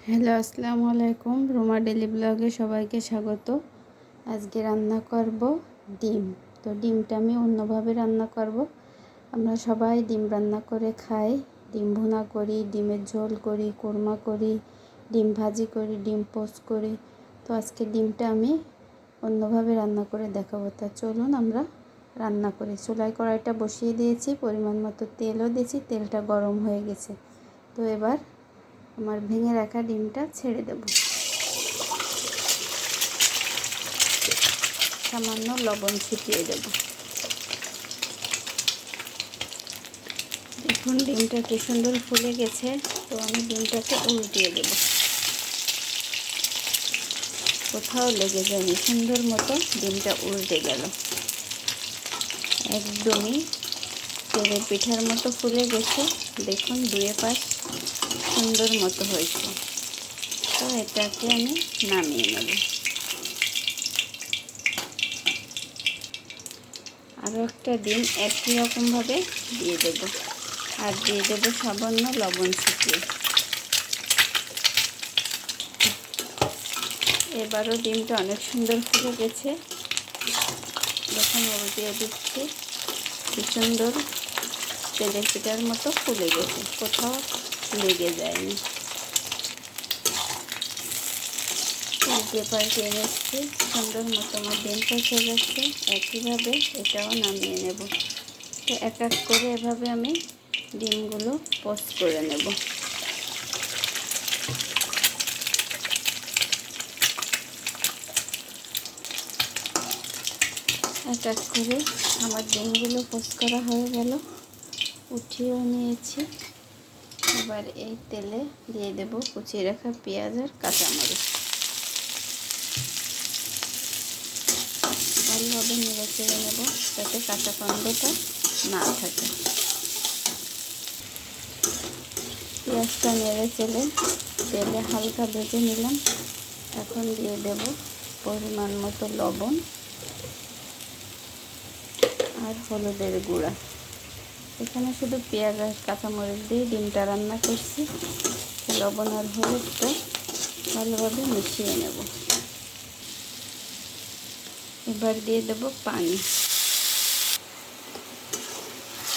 Hello, আসসালামু আলাইকুম। Ruma daily ব্লগে সবাইকে স্বাগত। আজকে রান্না করব ডিম। তো ডিমটা আমি অন্যভাবে রান্না করব। আমরা সবাই ডিম রান্না করে খাই। ডিম ভুনা করি, ডিমের ঝোল করি, কোরমা করি, ডিম ভাজি করি, ডিম পোস্ট করি। তো আজকে ডিমটা আমি অন্যভাবে রান্না করে দেখাবো। তা চলুন আমরা রান্না করি। চুলায় কড়াইটা বসিয়ে দিয়েছি, পরিমাণ মতো তেলও দিয়েছি, তেলটা গরম হয়ে গেছে। তো এবার আমার ভেঙে রাখা ডিমটা ছেড়ে দেব। সামান্য লবণ ছিটিয়ে দেব। দেখুন ডিমটা কি সুন্দর ফুলে গেছে। তো আমি ডিমটাকে উল্টিয়ে দেব, কোথাও লেগে যায়নি, সুন্দর মতো ডিমটা উল্টে গেল। একদমই তেলের পিঠার মতো ফুলে গেছে। দেখুন দুয়ে পাশ সুন্দর মতো হয়েছে। তো এটাকে আমি নামিয়ে নেব। আরও একটা ডিম একই রকমভাবে দিয়ে দেব, আর দিয়ে দেবো সামান্য লবণ ছিটিয়ে। এবারও ডিমটা অনেক সুন্দর ফুলে গেছে। যখন উল্টিয়ে দিচ্ছি কি সুন্দর তেলের পিঠার মতো ফুলে গেছে, কোথাও লেগে যায়নি। উল্টে পাল্টে নিচ্ছি, সুন্দর মতো আমার ডিমটা হয়ে যাচ্ছে। একইভাবে এটাও নামিয়ে নেব। তো এক এক করে এভাবে আমি ডিমগুলো পোস্ট করে নেব। এক এক করে আমার ডিমগুলো পোস্ট করা হয়ে গেল, উঠিয়েও নিয়েছি। এবার এই তেলে দিয়ে দেব কুচিয়ে রাখা পেঁয়াজ আর কাঁচামরিচ। ভালোভাবে নেড়ে চেড়ে নেব যাতে কাঁচা গন্ধটা না থাকে। পেঁয়াজটা নেড়ে চেড়ে তেলে হালকা ভেজে নিলাম। এখন দিয়ে দেব পরিমাণ মতো লবণ আর হলুদের গুঁড়া। এখানে শুধু পেঁয়াজ আর কাঁচামরিচ দিয়ে ডিমটা রান্না করছি। লবণ আর হলুদটা ভালোভাবে মিশিয়ে নেব। এবার দিয়ে দেব পানি।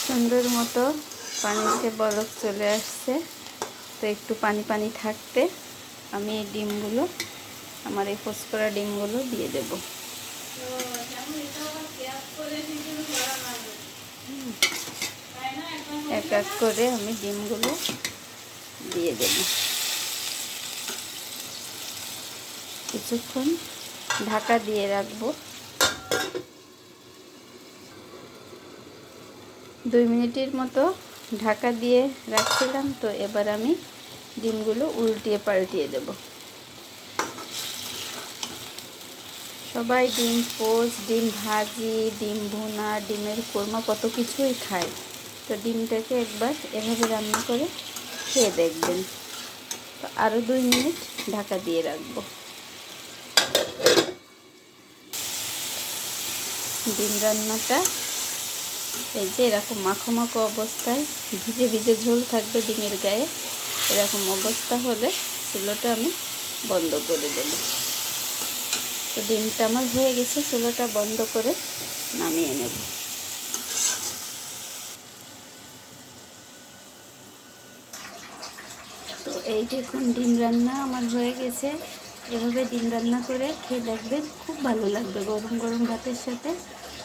সুন্দর মতো পানিতে বরফ চলে আসছে। তো একটু পানি পানি থাকতে আমি এই ডিমগুলো, আমার এই পোস্ট করা ডিমগুলো দিয়ে দেব। এক এক করে আমি ডিমগুলো দিয়ে দেব। কিছুক্ষণ ঢাকা দিয়ে রাখবো। 2 মিনিটের মতো ঢাকা দিয়ে রাখছিলাম। তো এবার আমি ডিমগুলো উল্টিয়ে পাল্টিয়ে দেব। সবাই ডিম পোস্ট, ডিম ভাজি, ডিম ভুনা, ডিমের কোরমা কত কিছুই খায়। তো ডিমটাকে একবার এভাবে রান্না করে খেয়ে দেখবেন। তো আরও 2 মিনিট ঢাকা দিয়ে রাখবো। ডিম রান্নাটা এই যে এরকম মাখো মাখো অবস্থায়, ভিজে ভিজে ঝোল থাকবে ডিমের গায়ে। এরকম অবস্থা হলে চুলোটা আমি বন্ধ করে দেব। তো ডিমটা আমার হয়ে গেছে, চুলোটা বন্ধ করে নামিয়ে নেব। তো এই দেখুন ডিম রান্না আমার হয়ে গেছে। এভাবে ডিম রান্না করে খেয়ে দেখবেন, খুব ভালো লাগবে। গরম গরম ভাতের সাথে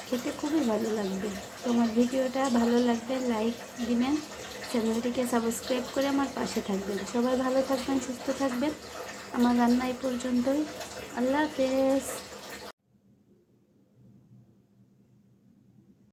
খেতে খুবই ভালো লাগবে। তো আমার ভিডিওটা ভালো লাগবে লাইক দিবেন, চ্যানেলটিকে সাবস্ক্রাইব করে আমার পাশে থাকবেন। সবাই ভালো থাকবেন, সুস্থ থাকবেন। আমার রান্না এই পর্যন্তই। আল্লাহ হাফেজ।